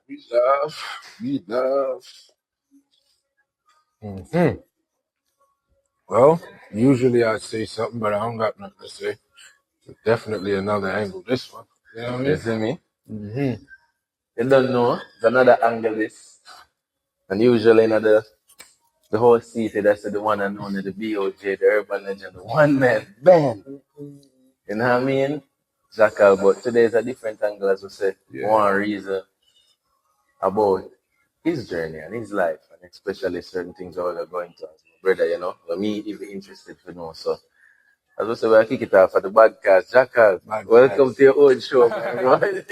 We love. Well, usually I say something, but I don't got nothing to say. Definitely another angle. This one, you know what I mean? You see me? You don't know. It's another angle this. And usually the whole city, that's the one and only, the BOJ, the urban legend, the one man band. You know what I mean? Jackal, but today is a different angle, as we say. One reason about his journey and his life, and especially certain things that we're going to as my brother, you know. For me, even interested to know. So, as we say, we'll kick it off for the podcast. Jackal, welcome to your own show, man.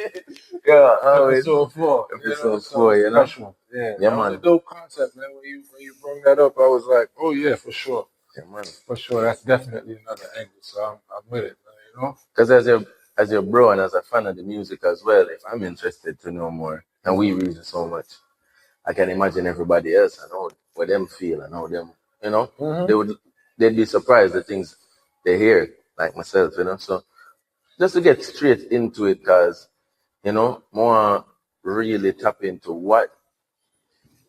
Yeah, always. Episode 4. Episode 4, you know. Special. Yeah, Yeah, that was man. a dope concept, man. When you bring that up, I was like, oh yeah, for sure. Yeah, man. For sure, that's definitely another angle. So I'm with it, man, you know. Because as your bro and as a fan of the music as well, if I'm interested to know more, and we reason so much, I can imagine everybody else and how what them feel and how them, you know, they'd be surprised the things they hear, like myself, you know. So just to get straight into it, cause you know, more really tap into what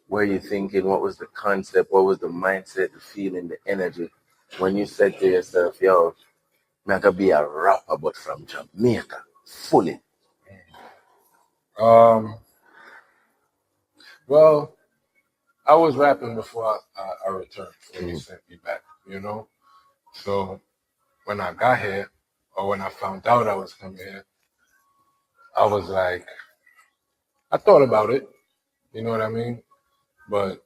were you thinking, what was the concept, what was the mindset, the feeling, the energy when you said to yourself, yo, I'm gonna be a rapper but from Jamaica, fully. Well, I was rapping before I returned when you sent me back, you know. So when I got here, or when I found out I was coming here, I was like, I thought about it, you know what I mean? But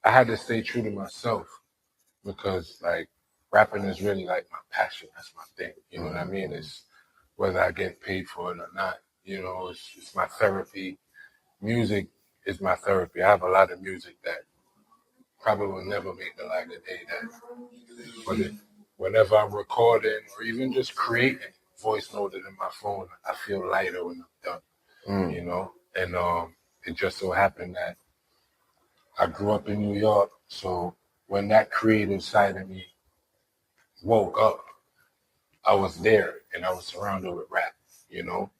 I had to stay true to myself because, like, rapping is really like my passion. That's my thing, you know what I mean? It's whether I get paid for it or not, you know, it's my therapy. Music is my therapy. I have a lot of music that probably will never make the light of day. But whenever I'm recording or even just creating, voice noted in my phone, I feel lighter when I'm done, you know? And it just so happened that I grew up in New York, so when that creative side of me woke up, I was there and I was surrounded with rap, you know?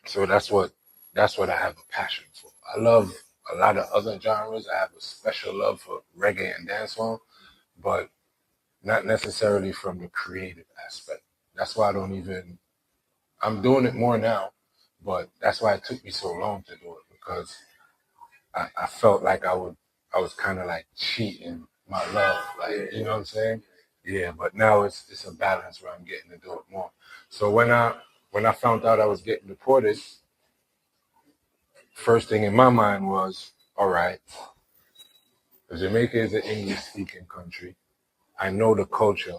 So that's what I have a passion for. I love a lot of other genres. I have a special love for reggae and dancehall, but not necessarily from the creative aspect. That's why I'm doing it more now, but that's why it took me so long to do it because I felt like I was kind of like cheating my love, like, you know what I'm saying? Yeah, but now it's a balance where I'm getting to do it more. So when I found out I was getting deported, first thing in my mind was, all right, Jamaica is an English-speaking country. I know the culture.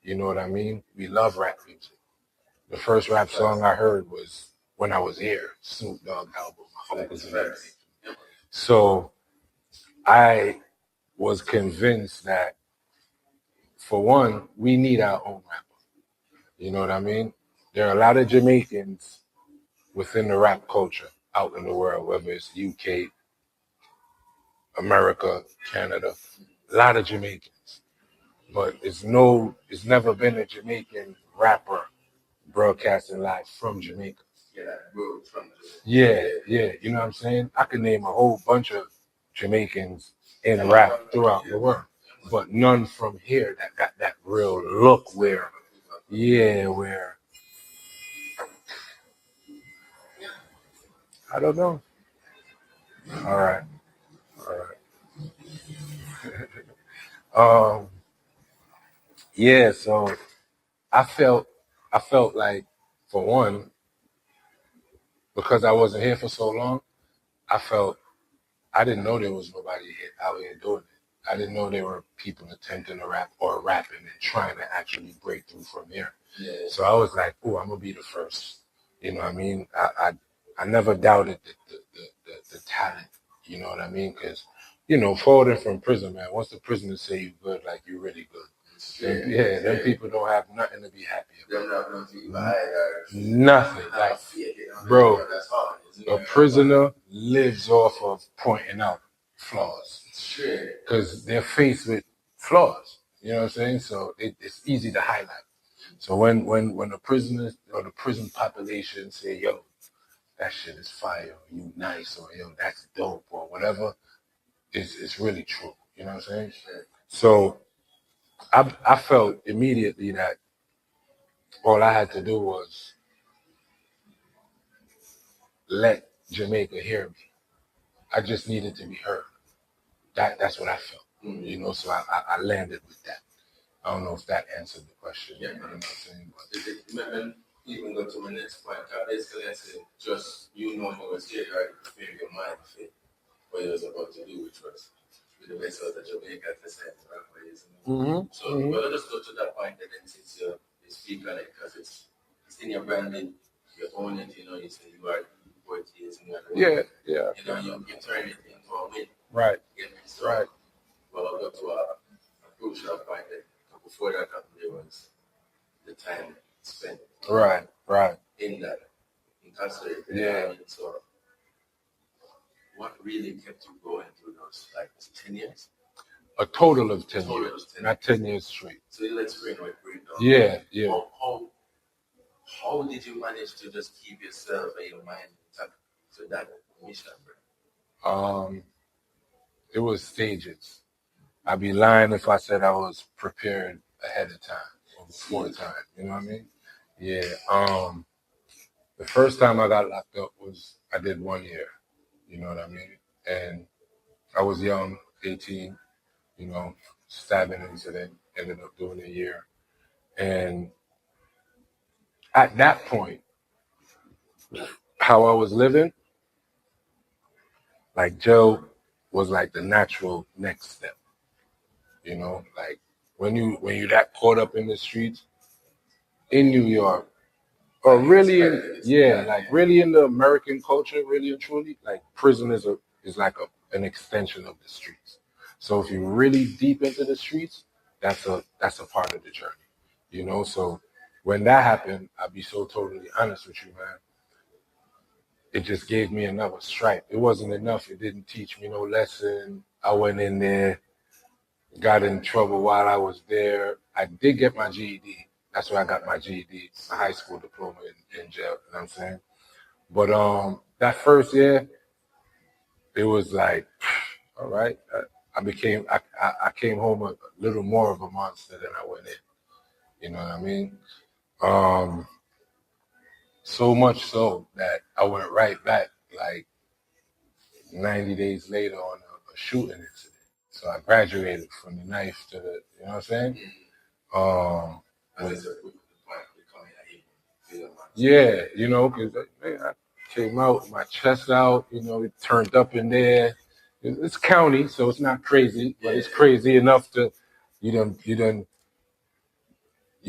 You know what I mean? We love rap music. The first rap song I heard was When I Was Here, Snoop Dogg album. My hope was amazing. So I was convinced that, for one, we need our own rapper. You know what I mean? There are a lot of Jamaicans within the rap culture out in the world, whether it's UK, America, Canada, a lot of Jamaicans. But it's never been a Jamaican rapper broadcasting live from Jamaica. Yeah, you know what I'm saying? I can name a whole bunch of Jamaicans in rap throughout the world, but none from here that got that real look where I don't know. All right. Yeah, so I felt like, for one, because I wasn't here for so long, I didn't know there was nobody out here doing it. I didn't know there were people attempting to rap or rapping and trying to actually break through from here. Yeah. So I was like, "Oh, I'm gonna be the first." You know what I mean? I never doubted the talent. You know what I mean? Because, you know, forwarding from prison, man. Once the prisoners say you good, like you're really good. Them people don't have nothing to be happy about. Nothing. Like, bro, a prisoner lives off of pointing out flaws because they're faced with flaws. You know what I'm saying? So it's easy to highlight. So when the prisoners or the prison population say, "Yo, that shit is fire, or you nice, or yo, that's dope, or whatever, it's really true. You know what I'm saying? So I felt immediately that all I had to do was let Jamaica hear me. I just needed to be heard. That's what I felt. You know, so I landed with that. I don't know if that answered the question. Yeah. You know what I'm saying? But It even go to my next point. Basically, I said, just you knowing what was here, right? Prepare your mind for what you was about to do, which was with the best out of Jamaica at the same time. So, well, let's go to that point, and then since you speak on it, because it's in your branding, you own it, you know, you say you are what it is, and you yeah. You know, you turn it into a win. Right. So, right. Well, I'll go to a crucial point that before that happened, there was the time spent. Right. In that, incarcerated. Yeah. So, what really kept you going through those, like, 10 years? A total of 10 years, not 10 years straight. So let's bring it down. Yeah. How did you manage to just keep yourself and your mind intact to that mission, bro? It was stages. I'd be lying if I said I was prepared ahead of time or before time. You know what I mean? Yeah. The first time I got locked up was I did 1 year. You know what I mean? And I was young, 18. You know, stabbing incident. Ended up doing a year. And at that point, how I was living, like jail was like the natural next step. You know, like when you that caught up in the streets in New York, or really really in the American culture, really and truly, like prison is like an extension of the streets. So if you're really deep into the streets, that's a part of the journey. You know, so when that happened, I'll be so totally honest with you, man. It just gave me another stripe. It wasn't enough. It didn't teach me no lesson. I went in there, got in trouble while I was there. I did get my GED. That's where I got my GED, my high school diploma in jail. You know what I'm saying? But that first year, it was like, all right. I came home a little more of a monster than I went in. You know what I mean? So much so that I went right back like 90 days later on a shooting incident. So I graduated from the knife to the, you know what I'm saying? Yeah, you know, because I came out, with my chest out, you know, it turned up in there. It's county, so it's not crazy, but it's crazy enough to, you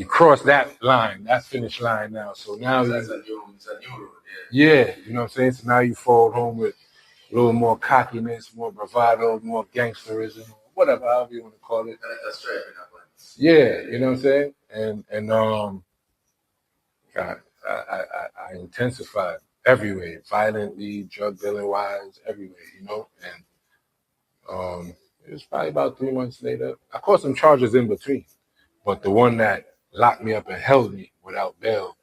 cross that line, that finish line now. So now it's a new road. Yeah, you know what I'm saying? So now you fall home with a little more cockiness, more bravado, more gangsterism, whatever, however you want to call it. That's right. Yeah, you know what I'm saying? And God, I intensified everywhere, violently, drug dealing wise, everywhere, you know. And it was probably about 3 months later. I caught some charges in between, but the one that locked me up and held me without bail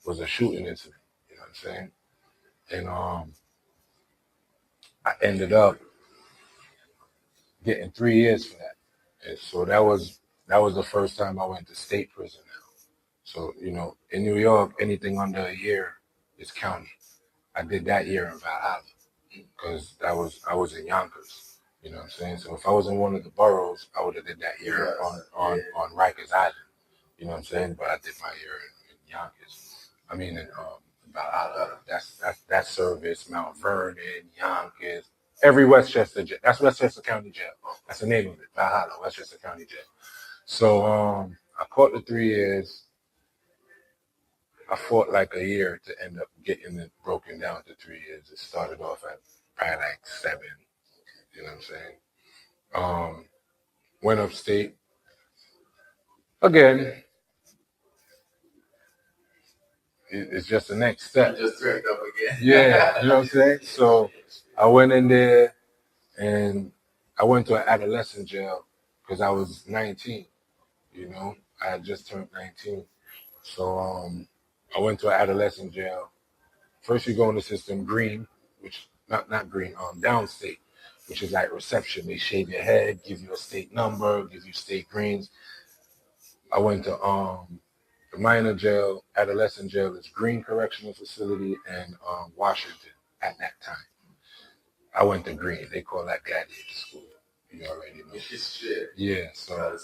was a shooting incident. You know what I'm saying? And I ended up getting 3 years for that. And so that was the first time I went to state prison now. So, you know, in New York, anything under a year is county. I did that year in Valhalla because I was in Yonkers. You know what I'm saying? So if I was in one of the boroughs, I would have did that year on Rikers Island. You know what I'm saying? But I did my year in Yonkers. I mean in Valhalla. That's Service, Mount Vernon, Yonkers, every Westchester jail. That's Westchester County Jail. That's the name of it. Valhalla, Westchester County Jail. So I caught the 3 years. I fought like a year to end up getting it broken down to 3 years. It started off at probably like 7. You know what I'm saying? Went upstate. Again, it's just the next step. You just turned up again. Yeah, you know what I'm saying? So I went in there and I went to an adolescent jail because I was 19. You know, I had just turned 19. So I went to an adolescent jail First you go in the system green, which not green, downstate, which is like reception. They shave your head, give you a state number, give you state greens. I went to the minor jail, adolescent jail is Green Correctional Facility and Washington at that time. I went to Green. They call that Gladiator School. You already know. Yeah, so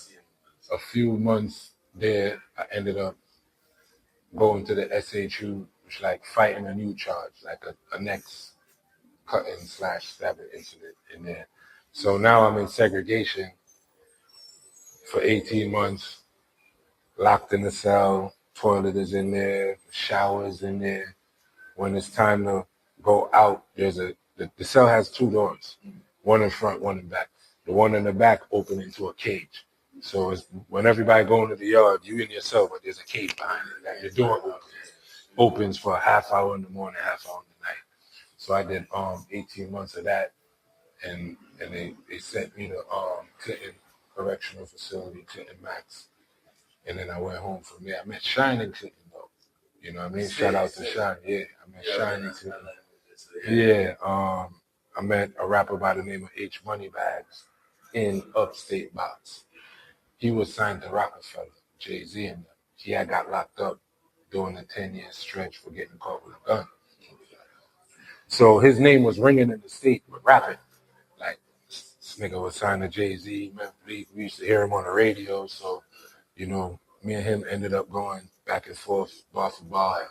a few months there, I ended up going to the SHU, which like fighting a new charge, like a next cutting / stabbing incident in there. So now I'm in segregation for 18 months, locked in the cell, toilet is in there, shower is in there. When it's time to go out, the cell has 2 doors, one in front, one in back. The one in the back open into a cage. So it's, when everybody go into the yard, you in your cell, but there's a cage behind it. Like the door opens for a half hour in the morning, half hour in the night. So I did 18 months of that, and they sent me to Clinton Correctional Facility, Clinton Max, and then I went home from there. I met Shine in Clinton though. You know what I mean? Shout out to Shine. Yeah, I met Shine in Clinton. Yeah, I met a rapper by the name of H Moneybags in upstate Box. He was signed to Rockefeller, Jay-Z, and he had got locked up during a 10-year stretch for getting caught with a gun. So his name was ringing in the state with rapping. Like, this nigga was signed to Jay-Z. We used to hear him on the radio. So, you know, me and him ended up going back and forth, bar for bar.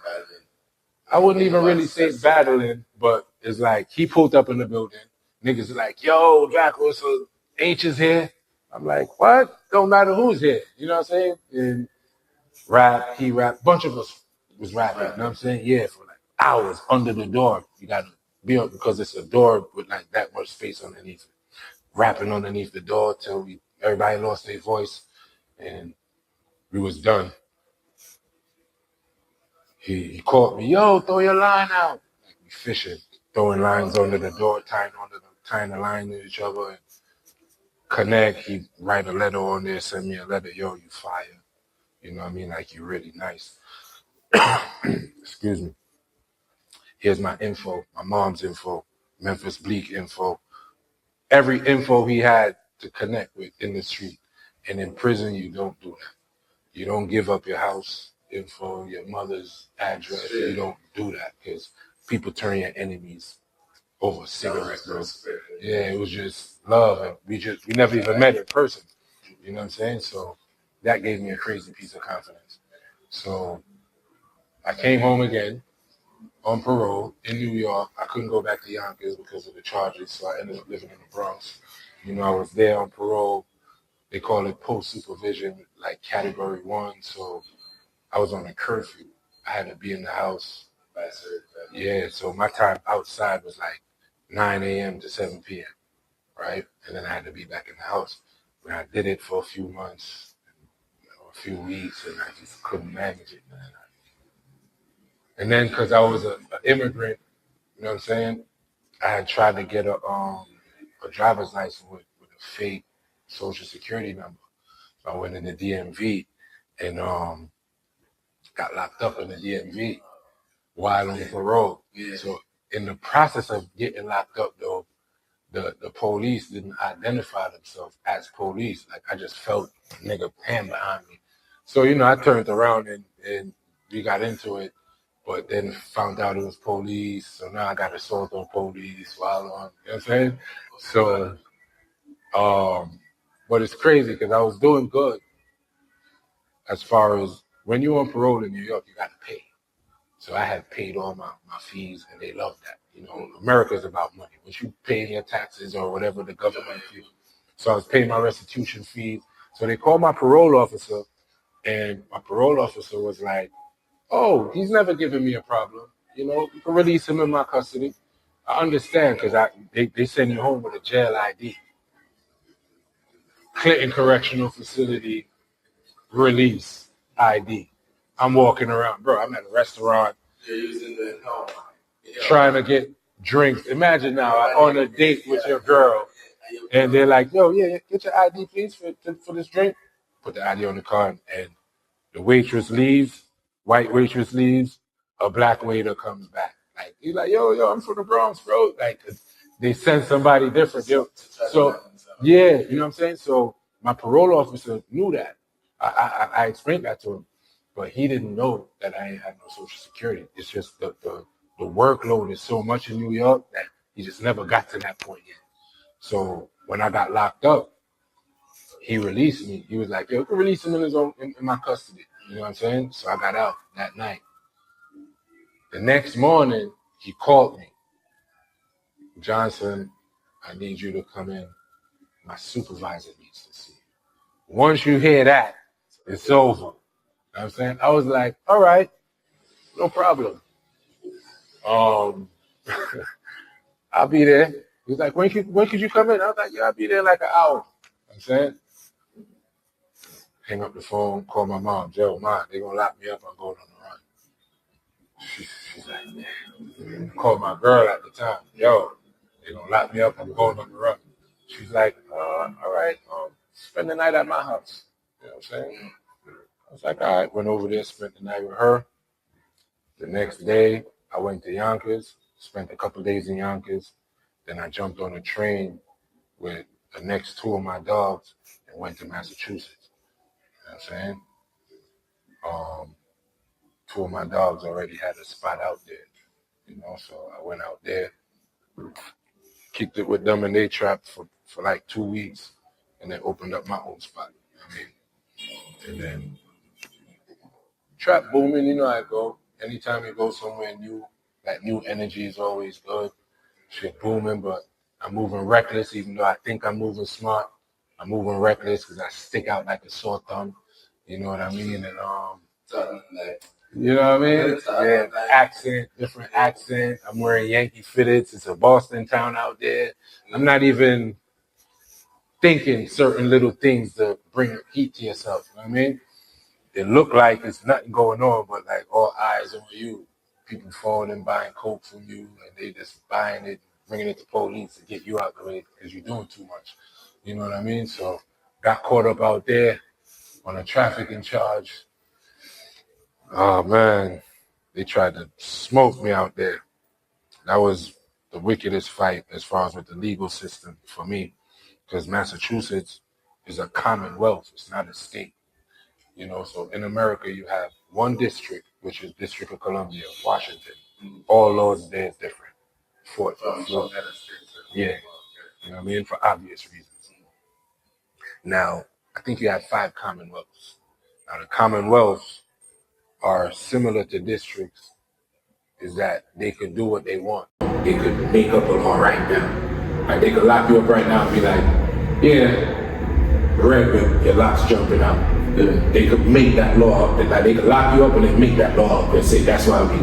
I wouldn't even really say battling, but it's like he pulled up in the building. Niggas are like, yo, Draco, so H is here. I'm like, what? Don't matter who's here. You know what I'm saying? And he rap. Bunch of us was rapping. You know what I'm saying? Yeah, for like hours under the door. You got to be up because it's a door with like that much space underneath it. Rapping underneath the door till everybody lost their voice and we was done. He caught me, yo, throw your line out. Like we fishing, throwing lines under the door, tying the line to each other and connect. He write a letter on there, send me a letter, yo, you fire. You know what I mean? Like you really nice. Excuse me. Here's my info, my mom's info, Memphis Bleak info. Every info he had to connect with in the street. And in prison, you don't do that. You don't give up your house info, your mother's address. You don't do that because people turn your enemies over a cigarette, bro. Yeah, it was just love. And we never even met in person. You know what I'm saying? So that gave me a crazy piece of confidence. So I came home again on parole in New York. I couldn't go back to Yonkers because of the charges, so I ended up living in the Bronx. You know, I was there on parole. They call it post supervision, like category 1. So I was on a curfew. I had to be in the house. Yeah, so my time outside was like 9 a.m. to 7 p.m., right? And then I had to be back in the house. But I did it for a few months, a few weeks, and I just couldn't manage it, man. And then because I was an immigrant, you know what I'm saying? I had tried to get a driver's license with a fake social security number. So I went in the DMV and got locked up in the DMV while on parole. Yeah. So in the process of getting locked up, though, the police didn't identify themselves as police. Like I just felt a nigga hand behind me. So, you know, I turned around and we got into it, but then found out it was police. So now I got assault on police while on, you know what I'm saying? So, but it's crazy because I was doing good as far as when you're on parole in New York, you got to pay. So I had paid all my fees, and they loved that. You know, America's about money. Once you pay your taxes or whatever the government fees. So I was paying my restitution fees. So they called my parole officer, and my parole officer was like, oh, he's never given me a problem. You know, you can release him in my custody. I understand because they send you home with a jail ID. Clinton Correctional Facility release ID. I'm walking around, bro. I'm at a restaurant trying to get drinks. Imagine now on a date with your girl, and they're like, "Yo, yeah, get your ID, please, for this drink." Put the ID on the card, and the waitress leaves. White waitress leaves. A black waiter comes back. Like, he's like, yo, I'm from the Bronx, bro. Like, they send somebody different. Yo. So, yeah, you know what I'm saying? So my parole officer knew that. I explained that to him. But he didn't know that I ain't had no Social Security. It's just the workload is so much in New York that he just never got to that point yet. So when I got locked up, he released me. He was like, yo, you can release him in his own in my custody. You know what I'm saying? So I got out that night. The next morning, he called me. Johnson, I need you to come in. My supervisor needs to see you. Once you hear that, it's over. You know what I'm saying? I was like, all right, no problem. I'll be there. He was like, when could you come in? I was like, yeah, I'll be there in like an hour. You know what I'm saying? Hang up the phone, call my mom. Joe, Mom, they're going to lock me up. I'm going on the run. She's like, man. Called my girl at the time. Yo, they're going to lock me up. I'm going on the run. She's like, all right, spend the night at my house. You know what I'm saying? I was like, all right. Went over there, spent the night with her. The next day, I went to Yonkers, spent a couple days in Yonkers. Then I jumped on a train with the next two of my dogs and went to Massachusetts. You know what I'm saying? Two of my dogs already had a spot out there, you know, so I went out there, kicked it with them, and they trapped for like 2 weeks, and then opened up my own spot. You know what I mean? And then trap booming, you know how it go. Anytime you go somewhere new, that new energy is always good. Shit booming, but I'm moving reckless, even though I think I'm moving smart. I'm moving reckless because I stick out like a sore thumb. You know what I mean? And you know what I mean? Yeah, accent, different accent. I'm wearing Yankee fitteds. It's a Boston town out there. I'm not even thinking certain little things to bring heat to yourself. You know what I mean? It look like it's nothing going on, but like all eyes on you. People falling and buying coke from you, and they just buying it, bringing it to police to get you out the way because you're doing too much. You know what I mean? So got caught up out there on a trafficking charge. Oh man, they tried to smoke me out there. That was the wickedest fight as far as with the legal system for me, because Massachusetts is a commonwealth. It's not a state. You know, so in America you have one district, which is District of Columbia, Washington. All laws there is different. Yeah, you know what I mean? For obvious reasons. Now, I think you have 5 commonwealths. Now, the commonwealths are similar to districts, is that they could do what they want. They could make up a law right now. Like, they could lock you up right now and be like, yeah, red, your lock's jumping out. They could make that law up. Like, they could lock you up and then make that law up and say, that's why we,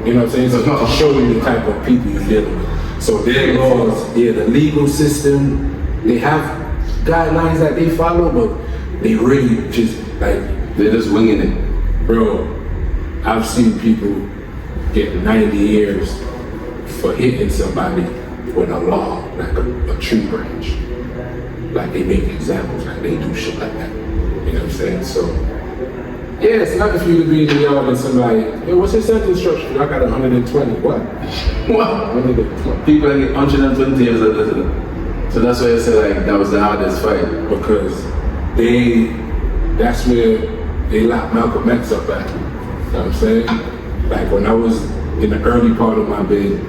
you know what I'm saying? So to show you the type of people you're dealing with. So their laws, the legal system, they have guidelines that they follow, but they really just, like, they're just winging it. Bro, I've seen people get 90 years for hitting somebody with a law, like a tree branch. Like, they make examples, like they do shit like that. You know what I'm saying? So, yeah, it's nothing for you to be in the yard and somebody, hey, what's your sentence structure? I got 120. What? What? 120. People get 120 years of listening. So that's why I say, like, that was the hardest fight. Because that's where they locked Malcolm X up at. You know what I'm saying? Like, when I was in the early part of my bid,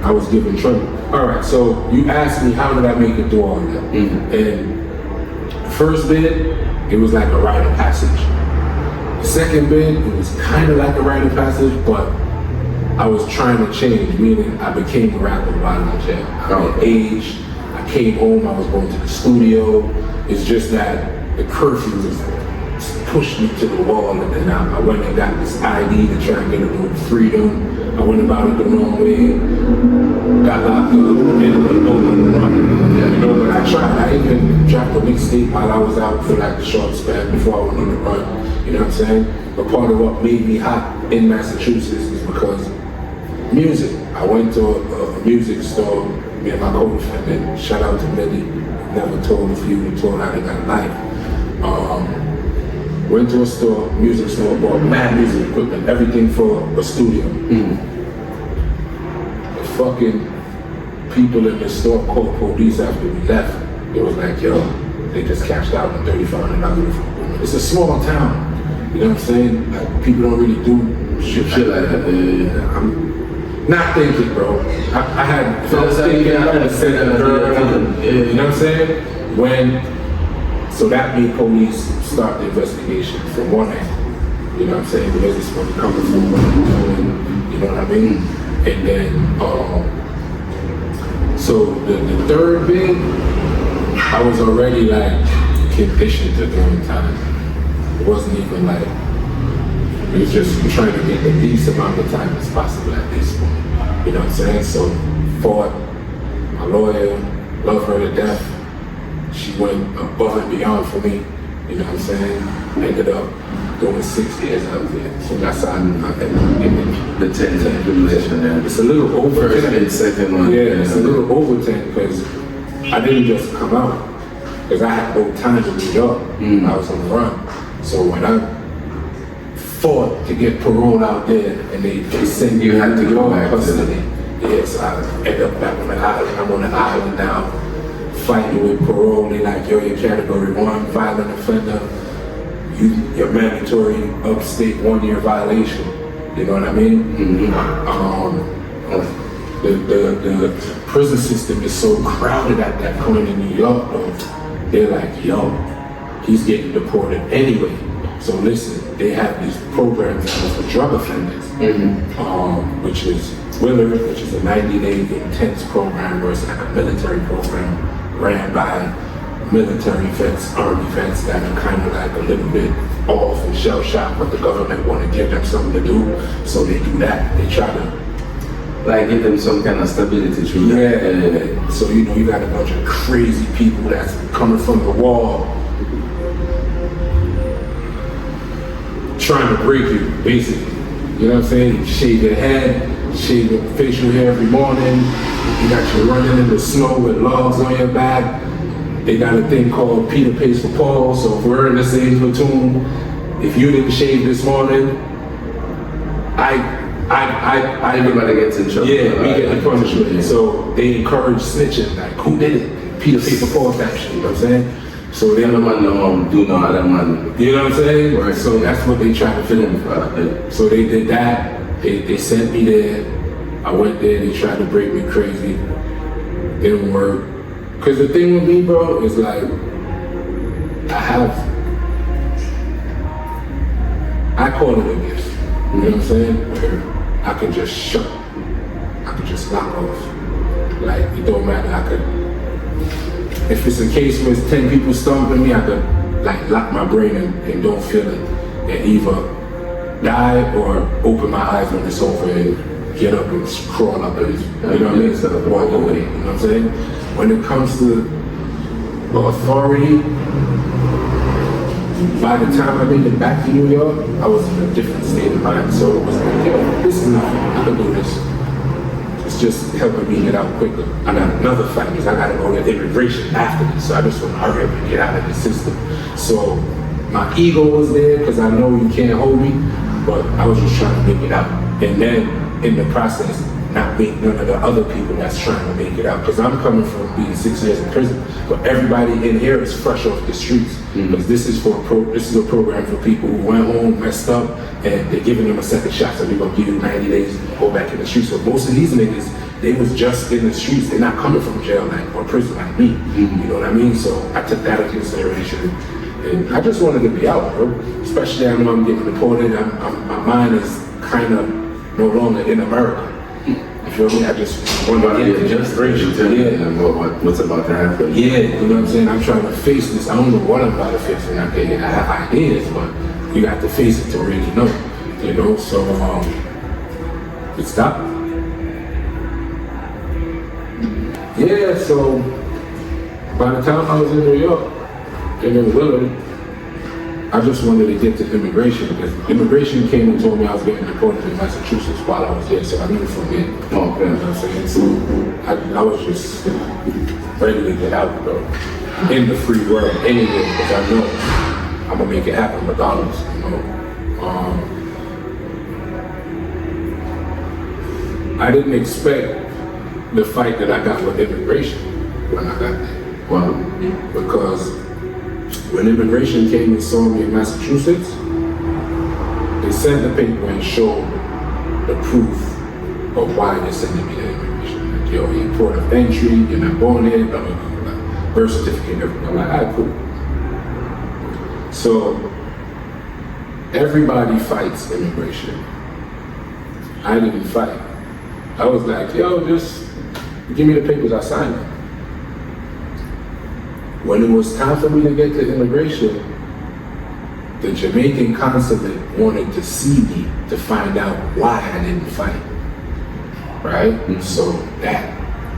I was given trouble. All right, so you asked me, how did I make it through all that? Mm-hmm. And first bid, it was like a rite of passage. The second bid, it was kind of like a rite of passage, but I was trying to change, meaning I became a rapper while in jail. I'm at age, I came home, I was going to the studio. It's just that the curfew was pushed me to the wall, and then I went and got this ID to try and get a little freedom. I went about it the wrong way, got locked up, ended up going run. You know, but I tried. I even dropped a mixtape while I was out for like the short span before I went on the run. You know what I'm saying? But part of what made me hot in Massachusetts is because music. I went to a music store, me and my co-defendant, shout out to Millie, never told a few, we told how they got life. Went to a store, music store, bought mad music equipment, everything for a studio. fucking people in the store called police after we left. It was like, yo, they just cashed out on $3,500. It's a small town. You know what I'm saying? Like, people don't really do shit like that. I'm not thinking, bro. I had felt thinking, I had said that you know what I'm saying? So that made police start the investigation from one end. You know what I'm saying? Where's this money coming from? What are you doing? You know what I mean? And then, so the third bit, I was already like conditioned to doing time. It wasn't even like, it was just trying to get the least amount of time as possible at this point. You know what I'm saying? So, fought my lawyer, love her to death. She went above and beyond for me. You know what I'm saying? Ended up doing 6 years out there. So that's how I ended up getting the 10 tribulation there. It's a little over 10. Second one. Yeah, it's a little over 10 because I didn't just come out. Because I had no time to meet up. I was on the run. So when I fought to get parole out there and they sent you had to go back custody. Yes, I ended up back on the island. I'm on the island now, fighting with parole. They like, yo, you're category 1, violent offender. You're mandatory upstate 1-year violation. You know what I mean? The prison system is so crowded at that point in New York, though. They're like, yo, he's getting deported anyway. So listen, they have these programs for drug offenders, which is Willard, which is a 90-day intense program where it's like a military program ran by military vets, army vets that are kind of like a little bit off and shell-shocked, but the government want to give them something to do, so they do that. They try to like give them some kind of stability through that. Yeah. So you know, you got a bunch of crazy people that's coming from the wall, trying to break you, basically. You know what I'm saying? You shave your head, shave your facial hair every morning. You got you running in the snow with logs on your back. They got a thing called Peter pays for Paul. So if we're in the same platoon, if you didn't shave this morning, everybody gets in trouble. Yeah, we get the punishment. So they encourage snitching, like who did it? Peter pays for Paul type shit. You know what I'm saying? So they don't do no other man. You know what I'm saying? Right. So that's what they try to film. So they did that. They sent me there. I went there. They tried to break me crazy. Didn't work. Cause the thing with me, bro, is like I call it a gift. You know what I'm saying? Where I can just shut. I can just knock off. Like it don't matter. I could. If it's a case where it's 10 people stomping me, I could like lock my brain and don't feel it, and either die or open my eyes when it's over and get up and crawl up and, you know what I mean, instead of walk away. You know what I'm saying? When it comes to authority, by the time I made it back to New York, I was in a different state of mind. So it was like, yo, this is nothing. I can do this. It's just helping me get out quicker. I got another fight because I got to go to immigration after this. So I just want to hurry up and get out of the system. So my ego was there because I know you can't hold me, but I was just trying to make it out. And then in the process, not make none of the other people that's trying to make it out. Because I'm coming from being 6 years in prison, but everybody in here is fresh off the streets. Because this is a program for people who went home, messed up, and they're giving them a second shot. So they're gonna give you 90 days to go back in the streets. So most of these niggas, they was just in the streets. They're not coming from jail or prison like me. You know what I mean? So I took that into consideration. And I just wanted to be out, bro. Especially I know I'm getting deported. My mind is kind of no longer in America. You feel me? I just want to get the inspiration. What's about to happen? Yeah, you know what I'm saying? I'm trying to face this. I don't know what I'm about to face. And I have ideas, but you have to face it to really know. You know, so it stopped. Yeah, so by the time I was in New York, and in Willard, I just wanted to get to immigration because immigration came and told me I was getting deported in Massachusetts while I was there, so I knew from there. You know what I'm saying? So I was just ready to get out, bro, in the free world anyway, because I know I'm gonna make it happen regardless, you know. I didn't expect the fight that I got with immigration when I got there. Wow. Because when immigration came and saw me in Massachusetts, they sent the paper and showed the proof of why they're sending me to immigration. Like, yo, you're port of entry, you're not born here, blah, blah, blah, blah. Birth certificate, everything. I'm like, all right, cool. So, everybody fights immigration. I didn't fight. I was like, yo, just give me the papers, I sign them. When it was time for me to get to immigration, the Jamaican consulate wanted to see me to find out why I didn't fight, right? Mm-hmm. So that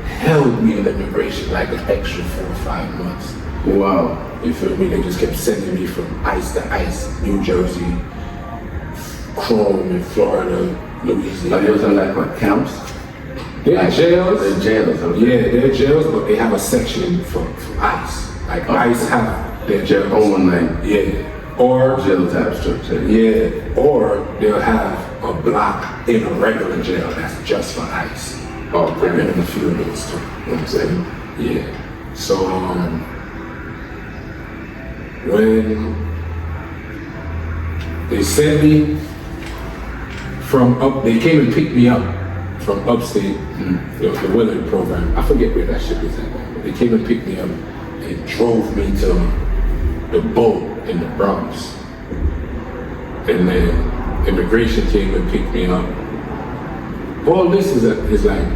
held me in immigration like an extra 4 or 5 months. Wow. You feel me? They just kept sending me from ice to ice, New Jersey, Chrome in Florida, Louisiana. Like those are like what, camps? They're like, jails. They're jails. Okay. Yeah, they're jails, but they have a section for ICE. Like ICE have their jails. Oh, like yeah. Or jail type structure. Yeah. Or they'll have a block in a regular jail that's just for ICE. Oh, I've been in a few of those too. You know what I'm saying? Yeah. So when they sent me from they came and picked me up from upstate, the Willard program. I forget where that shit is at, but they came and picked me up and drove me to the boat in the Bronx. And then immigration came and picked me up. All this is like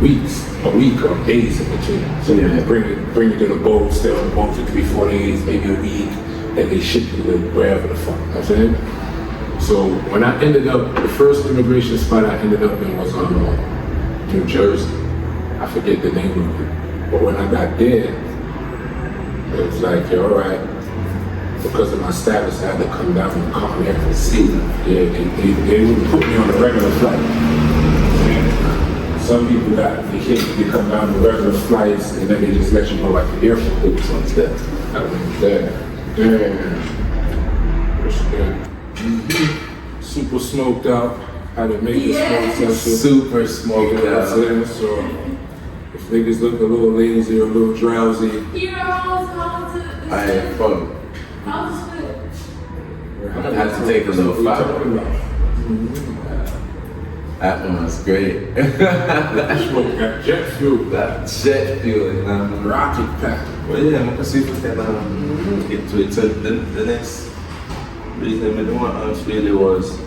weeks, a week or days in between. So they bring you to the boat, stay on the boat for 3-4 days, maybe a week, and they ship you to wherever the fuck, you know what I'm saying? So when I ended up, the first immigration spot I ended up in was on New Jersey. I forget the name of it. But when I got there, it was like, yeah, all right. Because of my status, I had to come down and come here and see them. Yeah, they wouldn't put me on a regular flight. And some people they come down to regular flights and then they just let you know like the airport. It was on step. I went there. Super smoked out. Had to make a smoke session. Super smoked out. So if niggas look a little lazy or a little drowsy, I had fun. I had to take a little fight. That one was great. Got jet fuel. That jet fuel, rocket pack. Well, yeah, I'm gonna see if we can get to it. So the next reason I didn't want to really was,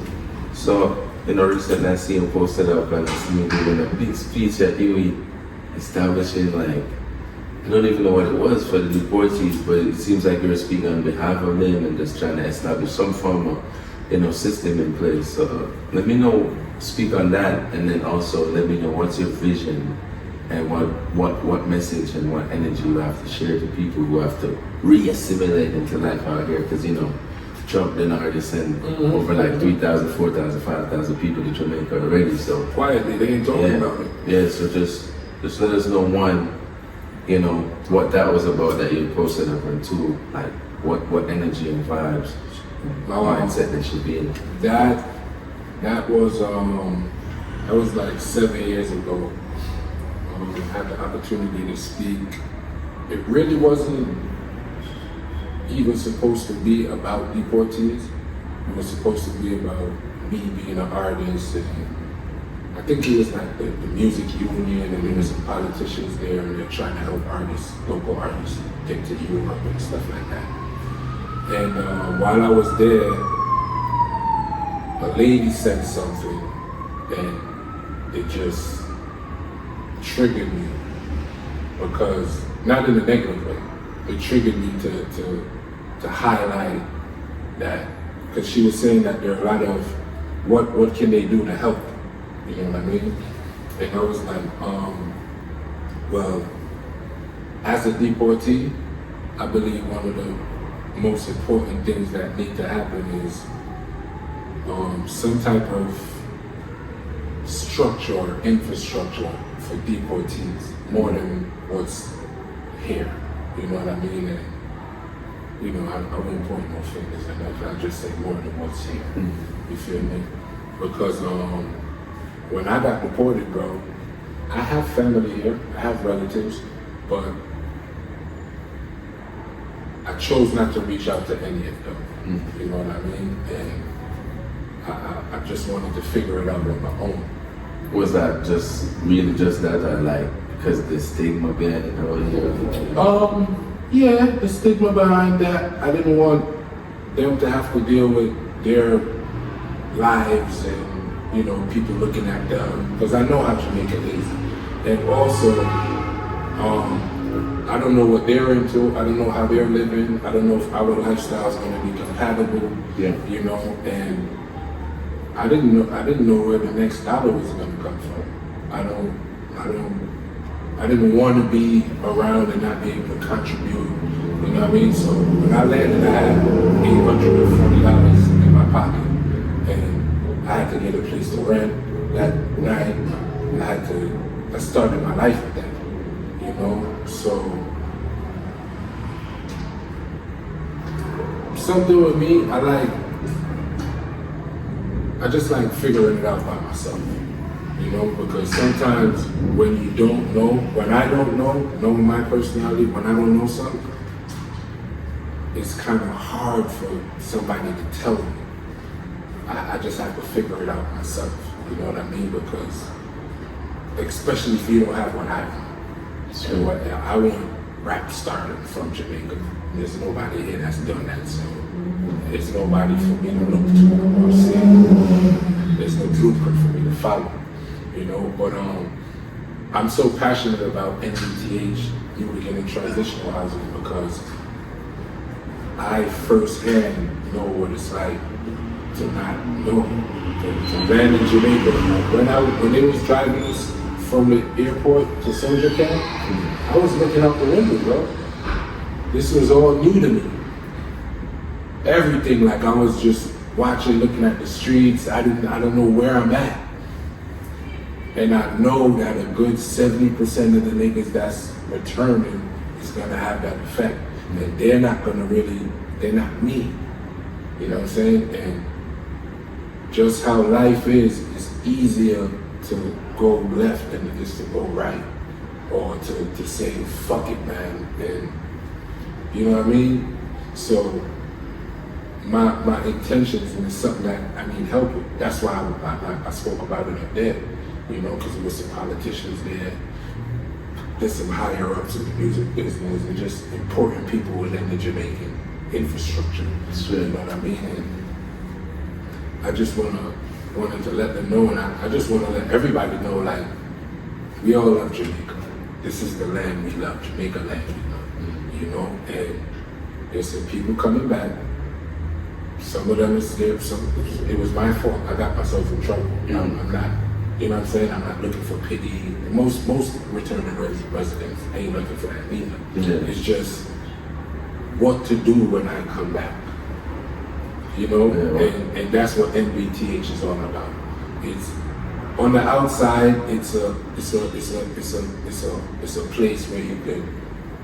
so, recently I see him posted up and I see him doing a big speech at UE establishing like, I don't even know what it was for the deportees, but it seems like you're speaking on behalf of them and just trying to establish some form of, system in place. So let me know, speak on that, and then also let me know what's your vision and what message and what energy you have to share to people who have to re-assimilate into life out here, because Trump didn't already send over like 3,000, 4,000, 5,000 people to Jamaica already. So quietly, they ain't talking about it. Yeah, so just let us know, one, what that was about that you posted up, and two, like what energy and vibes, mindset they should be in. That was like 7 years ago. I had the opportunity to speak. It really wasn't even supposed to be about deportees. It was supposed to be about me being an artist, and I think it was like the music union, and there were some politicians there, and they're trying to help artists, local artists, get to Europe and stuff like that. And while I was there, a lady said something, and it just triggered me, because, not in a negative way, it triggered me to highlight that, because she was saying that there are a lot of, what can they do to help? You know what I mean? And I was like, well, as a deportee, I believe one of the most important things that need to happen is some type of structure or infrastructure for deportees, more than what's here. You know what I mean? And, I won't point no fingers at that. I'll just say more than what's here. You feel me? Because when I got deported, bro, I have family here, I have relatives, but I chose not to reach out to any of them. You know what I mean? And I just wanted to figure it out on my own. Was that just really just that, or like because the stigma behind it over here? Yeah, the stigma behind that. I didn't want them to have to deal with their lives and, you know, people looking at them, because I know how Jamaica is. And also, I don't know what they're into. I don't know how they're living. I don't know if our lifestyle is going to be compatible. Yeah. You know, and I didn't know where the next dollar was going to come from. I didn't want to be around and not be able to contribute. You know what I mean? So when I landed, I had $840 in my pocket, and I had to get a place to rent that night. I started my life with that. You know, so something with me, I just like figuring it out by myself, you know, because sometimes when you don't know, when I don't know, knowing my personality, when I don't know something, it's kind of hard for somebody to tell me. I just have to figure it out myself, you know what I mean? Because, especially if you don't have what I want. So I want rap stardom from Jamaica. There's nobody here that's done that, so there's nobody for me to look to or see. There's no blueprint for me to follow, you know. But I'm so passionate about NBTH, New Beginning Transitional Housing, because I firsthand know what it's like to not know. To land in Jamaica, when they was driving us from the airport to Soldier Camp, I was looking out the window, bro. This was all new to me. Everything, like I was just watching, looking at the streets. I don't know where I'm at. And I know that a good 70% of the niggas that's returning is gonna have that effect. And they're not me. You know what I'm saying? And just how life is, it's easier to go left than it is to go right, or to say fuck it, man. And you know what I mean? So my intentions, and it's something that I need help with. That's why I spoke about it up there, you know, because there was some politicians there, there's some higher ups in the music business, and just important people within the Jamaican infrastructure. You know what I mean? And I just wanted to let them know, and I just want to let everybody know, like, we all love Jamaica. This is the land we love, Jamaica land we love, you know? And there's some people coming back. Some of them is scared, it was my fault. I got myself in trouble. I'm not, you know what I'm saying? I'm not looking for pity. Most returning residents ain't looking for that either. Yeah. It's just what to do when I come back. You know, and that's what NBTH is all about. It's on the outside. It's a place where you can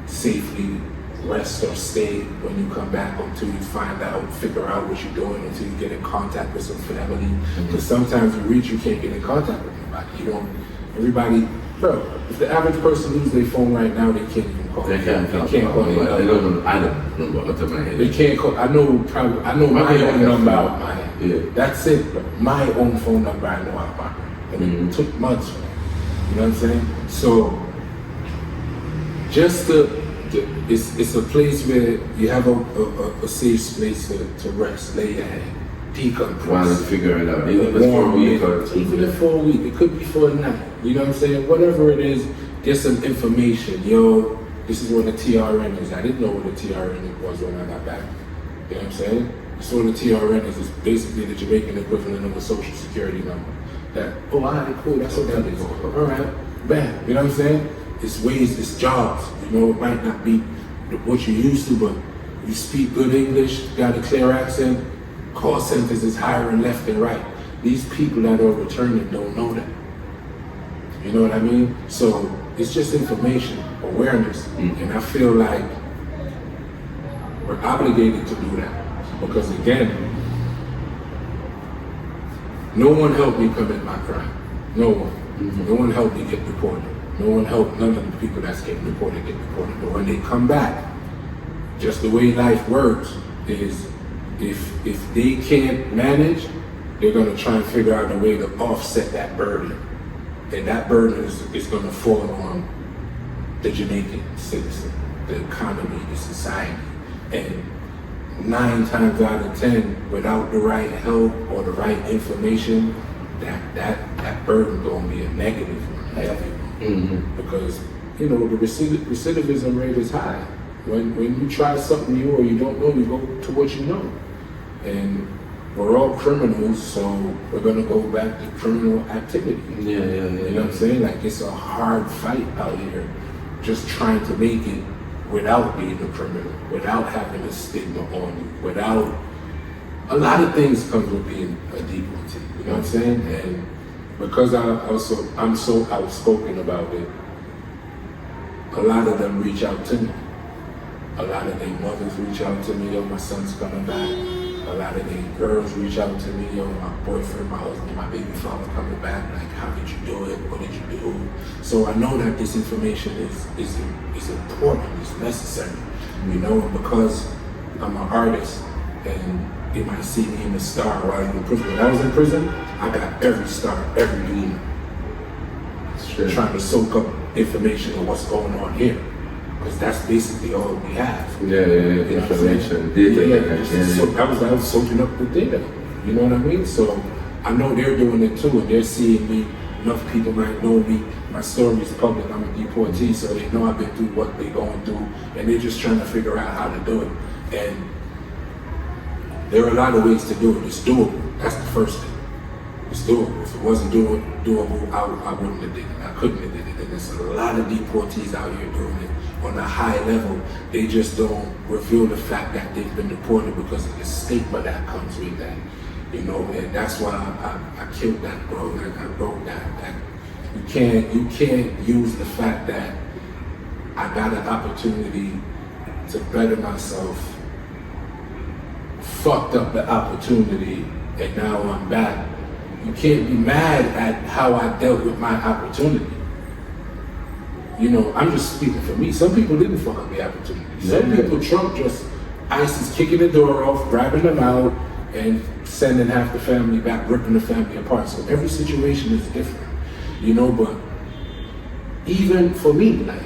safely rest or stay when you come back, until you figure out what you're doing, until you get in contact with some family. Because sometimes you can't get in contact with anybody. Everybody, bro. If the average person loses their phone right now, they can't even call. They can't call anybody. I don't know what to my head. They can't call. I know my own number out my head. Yeah. That's it, bro. My own phone number I know out my head. And it took months for me. You know what I'm saying? So just it's a place where you have a safe space to rest, lay your head, decompress. While you figure it out. Even if it's for a week or two. Even if for a week, it could be for a night. You know what I'm saying? Whatever it is, get some information. Yo, this is what a TRN is. I didn't know what a TRN was when I got back. You know what I'm saying? So what a TRN is. It's basically the Jamaican equivalent of a social security number. That, all right, cool, that's what that is. All right, bam. You know what I'm saying? It's ways, it's jobs. You know, it might not be what you're used to, but you speak good English, got a clear accent. Call centers is hiring left and right. These people that are returning don't know that. You know what I mean? So it's just information, awareness. And I feel like we're obligated to do that. Because again, no one helped me commit my crime. No one. No one helped me get deported. No one helped none of the people that's getting deported get deported. But when they come back, just the way life works is if they can't manage, they're gonna try and figure out a way to offset that burden. And that burden is gonna fall on the Jamaican citizen, the economy, the society. And 9 times out of 10, without the right help or the right information, that burden gonna be a negative one, heavy. Because the recidivism rate is high. When you try something new or you don't know, you go to what you know. And we're all criminals, so we're gonna go back to criminal activity. Yeah. You know what I'm saying? Like, it's a hard fight out here, just trying to make it without being a criminal, without having a stigma on you, without a lot of things comes with being a deportee. You know what I'm saying? And because I'm so outspoken about it, a lot of them reach out to me. A lot of their mothers reach out to me, yo, my son's coming back. A lot of their girls reach out to me, yo, my boyfriend, my husband, my baby father coming back. Like, how did you do it? What did you do? So I know that this information is important, it's necessary, and because I'm an artist and they might see me in the Star while I'm in prison. When I was in prison, I got every Star, every Gleaner. Trying to soak up information of what's going on here. Because that's basically all we have. Information, data. So I was soaking up the data. You know what I mean? So I know they're doing it too, and they're seeing me. Enough people might know me. My story is public. I'm a deportee, so they know I've been through what they're going through, and they're just trying to figure out how to do it. And there are a lot of ways to do it. It's doable. That's the first thing. It's doable. If it wasn't doable, I wouldn't have did it. I couldn't have did it. And there's a lot of deportees out here doing it on a high level. They just don't reveal the fact that they've been deported because of the stigma that comes with that. And that's why I killed that, bro. Like, I wrote that you can't use the fact that I got an opportunity to better myself, fucked up the opportunity, and now I'm back. You can't be mad at how I dealt with my opportunity. I'm just speaking for me. Some people didn't fuck up the opportunity. Some people, Trump just, ICE is kicking the door off, grabbing them out, and sending half the family back, ripping the family apart. So every situation is different, but even for me, like,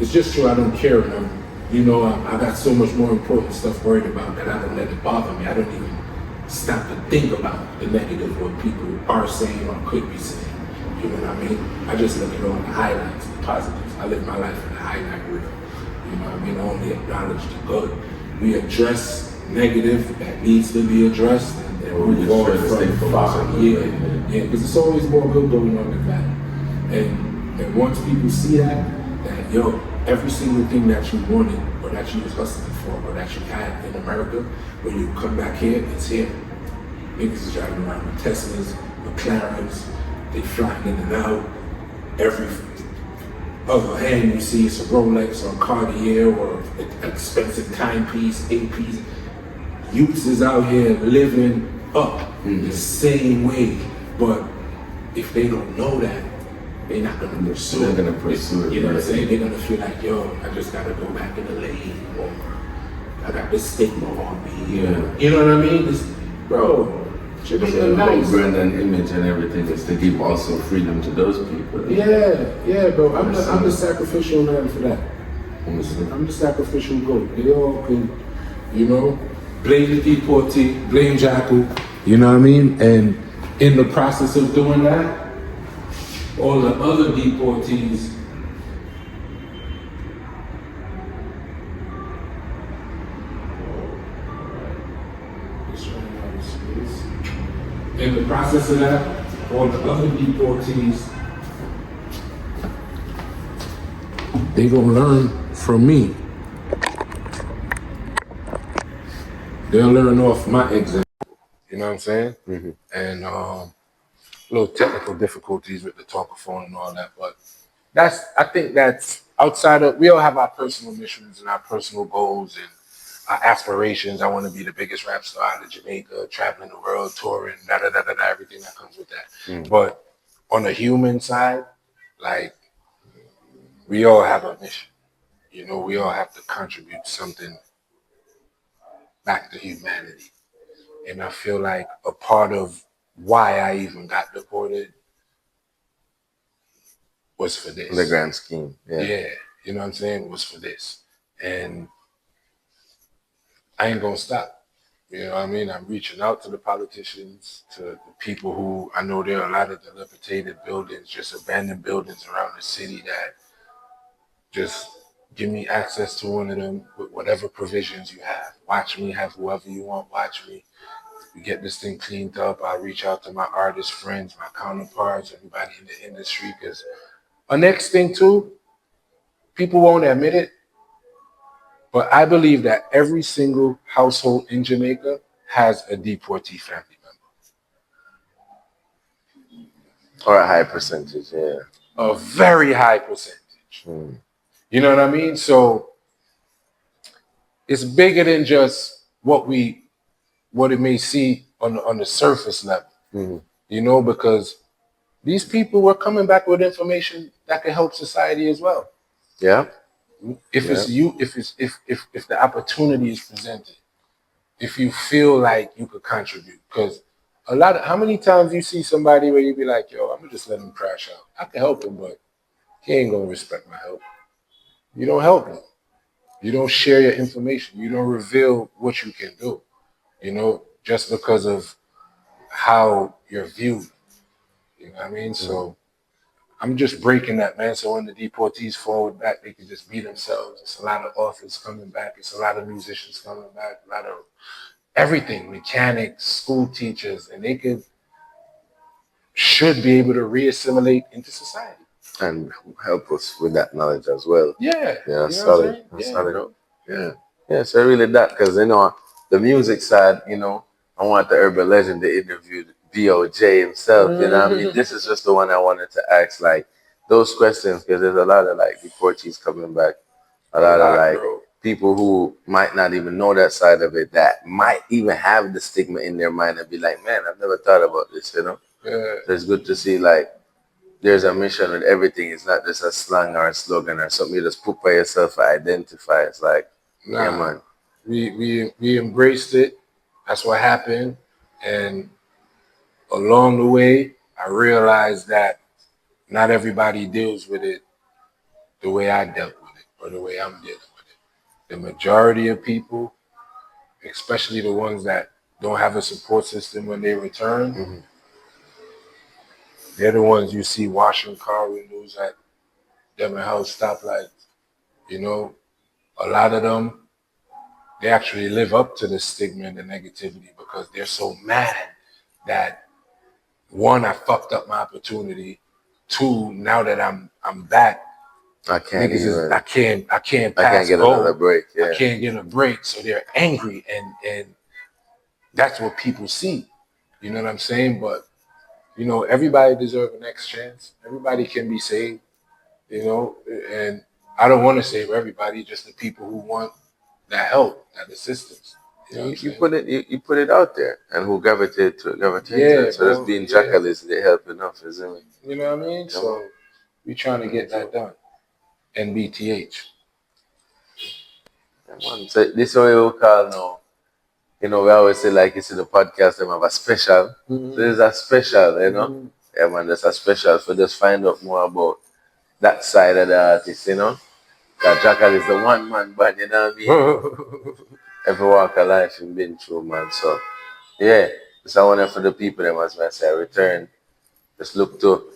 it's just true I don't care enough. I got so much more important stuff worried about that I don't let it bother me. I don't even stop to think about the negative, what people are saying or could be saying. You know what I mean? I just look at all the highlights, the positives. I live my life in the highlight reel. You know what I mean? I only acknowledge the good. We address negative that needs to be addressed, and move on from far. Yeah, because it's always more good going on than that. And once people see that every single thing that you wanted or that you was hustling for or that you had in America, when you come back here, it's here. Niggas is driving around with Teslas, McLarens, they flying in and out. Every other hand you see it's a Rolex or a Cartier or an expensive timepiece, piece. Youths is out here living up the same way, but if they don't know that, they're not gonna pursue it. They're gonna pursue it. You know what I'm saying? They're gonna feel like, I just gotta go back in the lane, or I got this stigma on me. Yeah. You know what I mean? Jamaica nice. Brand and image and everything is to give also freedom to those people. Yeah, bro. I'm the sacrificial man for that. I'm the sacrificial goat. They all can, blame the deportee, blame Jackal, you know what I mean? And in the process of doing that, all the other deportees all the other deportees, they gonna learn from me. They'll learn off my example. You know what I'm saying? Mm-hmm. And little technical difficulties with the talkaphone and all that, but I think that's outside of, we all have our personal missions and our personal goals and our aspirations. I want to be the biggest rap star out of Jamaica, traveling the world, touring, everything that comes with that. But on a human side, like we all have a mission. You know, we all have to contribute something back to humanity. And I feel like a part of why I even got deported was for this. The grand scheme. Yeah, you know what I'm saying? Was for this. And I ain't gonna stop. You know what I mean? I'm reaching out to the politicians, to the people who I know there are a lot of dilapidated buildings, just abandoned buildings around the city that just give me access to one of them with whatever provisions you have. Watch me have whoever you want, watch me. We get this thing cleaned up. I reach out to my artist friends, my counterparts, everybody in the industry. Because our next thing too, people won't admit it, but I believe that every single household in Jamaica has a deportee family member. Or a high percentage, yeah. A very high percentage. You know what I mean? So it's bigger than just what it may see on the surface level. You know, because these people were coming back with information that could help society as well. Yeah. If it's you, if the opportunity is presented, if you feel like you could contribute, because how many times you see somebody where you be like, yo, I'm gonna just let him crash out. I can help him, but he ain't gonna respect my help. You don't help him. You don't share your information. You don't reveal what you can do. You know, just because of how you're viewed. You know what I mean? So I'm just breaking that, man. So when the deportees forward back, they can just be themselves. It's a lot of authors coming back. It's a lot of musicians coming back. A lot of everything, mechanics, school teachers, and they should be able to re-assimilate into society. And help us with that knowledge as well. Yeah. Yeah, solid. Solid. Bro. Yeah. Yeah, so really that, because, you know, the music side, you know, I want the urban legend to interview BOJ himself, you know what I mean? This is just the one I wanted to ask, like, those questions, because there's a lot of, like, deportees coming back, a lot of, like, people who might not even know that side of it, that might even have the stigma in their mind and be like, man, I've never thought about this, you know? Yeah. So it's good to see, like, there's a mission with everything. It's not just a slang or a slogan or something you just put by yourself and identify. It's like, yeah, man. We embraced it. That's what happened. And along the way, I realized that not everybody deals with it the way I dealt with it or the way I'm dealing with it. The majority of people, especially the ones that don't have a support system when they return, they're the ones you see washing car windows at Devon House stoplights. You know, a lot of them, they actually live up to the stigma and the negativity because they're so mad that, one, I fucked up my opportunity. Two, now that I'm back, I can't get another break. Yeah. I can't get a break. So they're angry, and that's what people see. You know what I'm saying? But you know, everybody deserves a next chance. Everybody can be saved. You know, and I don't want to save everybody, just the people who want that help, that assistance. You put it out there, and who gravitate to it. So just being jackal is the help enough, isn't it? You know what I mean? So we're trying to get that done. NBTH. So this one we call now. You know, we always say, like, you see the podcast, them have a special. So there's a special, you know. Yeah, man, there's a special for just find out more about that side of the artist, you know. That Jackal is the one man band, you know what I mean? Every walk of life you've been through, man. So yeah. So I want for the people them, as I say, return. Just look to,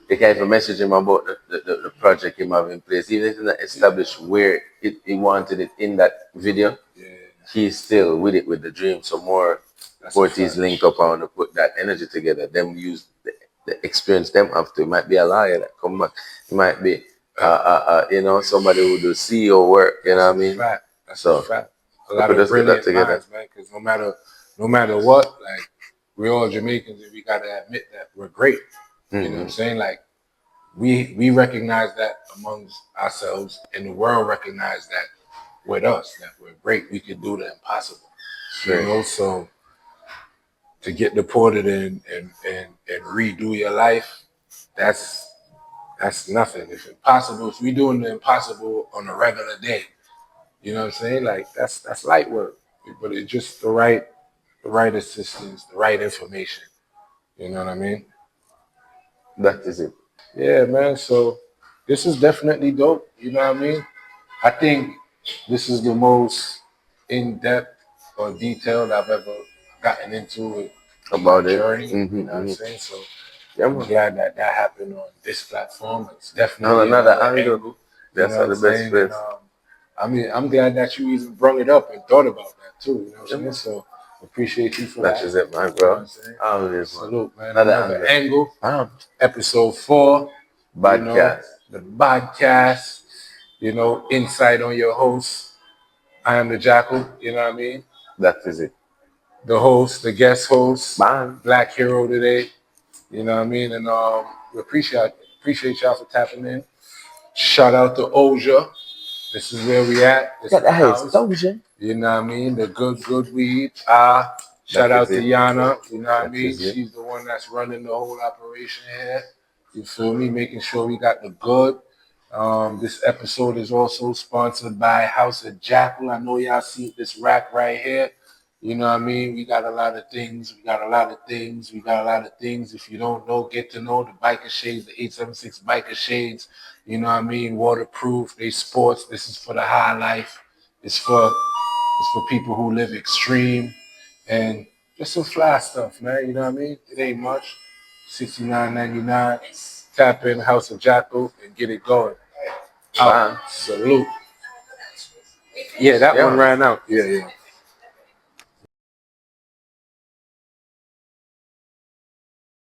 they can even message him about the project he have in place. Even if it's not established where he wanted it in that video, he's still with it, with the dream. So more parties link up and to put that energy together. Them use the experience them after. It might be a lawyer that come back. It might be you know, somebody who do CEO work, you know what I mean? That's a fact. A lot of just brilliant get that together. minds, man, because no matter what, like, we're all Jamaicans and we gotta admit that we're great. You know what I'm saying? Like, we recognize that amongst ourselves, and the world recognize that with us, that we're great. We can do the impossible. You know, so to get deported and redo your life, that's nothing. If we doing the impossible on a regular day, you know what I'm saying? Like that's light work. But it's just the right assistance, the right information. You know what I mean? That is it. Yeah, man. So this is definitely dope. You know what I mean? I think this is the most in depth or detailed I've ever gotten into with my About it. journey. Mm-hmm, You know what I'm mm-hmm. saying? So Yeah, I'm man. glad that happened on this platform. It's On definitely another another angle, angle. You that's know what how I'm the best saying? And place. I mean, I'm glad that you even brought it up and thought about that too. You know what Yeah, I'm saying? man. So appreciate you for That that. is it, man, You know what bro. I'm saying? Always, man. Salute, man. Another Another angle. angle. Bam. Episode 4. You know, Podcast. the podcast. You know, insight on your host. I am the Jackal. You know what I mean? That is it. The host, the guest host, Bam. Blvk H3ro today. You know what I mean? And we appreciate y'all for tapping in. Shout out to Oja. This is where we at. This is Got the the house. house. Doja. You know what I mean? The good weed. Shout That out is to it. Yana. You know what I That mean? is it. She's the one that's running the whole operation here. You feel me? Making sure we got the good. This episode is also sponsored by House of Jackal. I know y'all see this rack right here. You know what I mean? We got a lot of things. We got a lot of things. We got a lot of things. If you don't know, get to know the biker shades, the 876 biker shades. You know what I mean? Waterproof. They sports. This is for the high life. It's for people who live extreme and just some fly stuff, man. You know what I mean? It ain't much. $69.99. Tap in House of Jackal and get it going. Bam. Salute. Yeah, that one Yeah. ran out. Yeah.